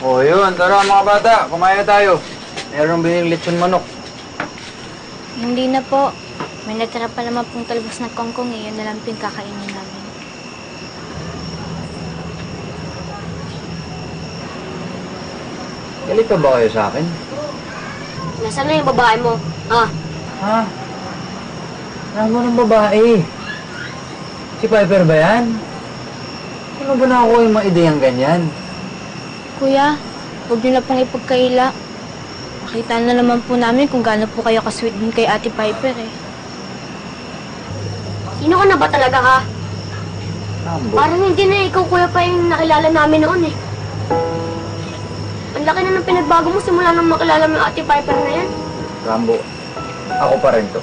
O yun, tara mga bata, kumain na tayo. Meron bining lechon manok. Hindi na po. May natira pa naman pong talbos na kangkong eh. Yun na lang pong kakainin namin. Galit pa ba kayo sa akin? Nasaan na yung babae mo? Ah, Ha? Ano ng babae? Si Piper ba yan? Ano ba nakuha yung mga ideyang ganyan? Kuya, huwag niyo na pong ipagkaila. Makita na naman po namin kung gaano po kayo kasweet din kay Ate Piper eh. sino ka na ba talaga ha? Rambo. Parang hindi na ikaw kuya pa yung nakilala namin noon eh. Ang laki na ng pinagbago mo simula nang makilala mo yung Ate Piper na yan. Rambo, ako pa rin to.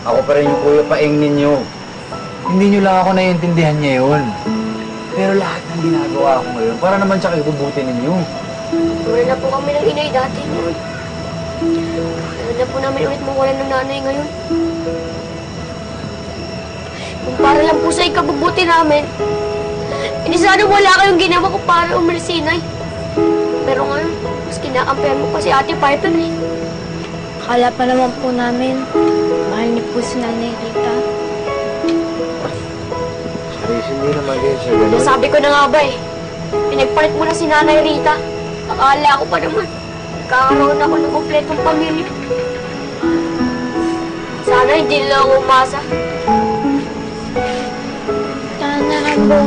Ako pa rin yung kuya paeng ninyo. Hindi nyo lang ako naiintindihan ngayon. Pero lahat ng ginagawa ko ngayon, para naman siya ikubuti ninyo. Wala na po kami ng inay dati noon. Wala na po namin ulit mawalan ng nanay ngayon. Kung para lang po sa ikabubuti namin, hindi sana wala kayong ginawa ko para umalis si inay. Pero ngayon, mas kinakampihan mo pa si Ate Piper eh. Akala pa naman po namin, mahal niyo po si Nanay Rita. Seryoso, hindi naman din siya ganun. Nasabi ko na nga ba eh, pinagpalit mo na si Nanay Rita. Akala ko pa naman, nagkakaroon ako ng kompletong pamilya. Sana hindi lang ako umasa. Tana, Rambo.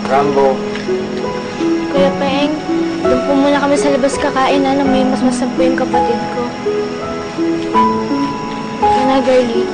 Rambo, Kuya Paeng, doon po muna kami sa labas kakain na may mas masam po yung kapatid ko. Ano, girlie?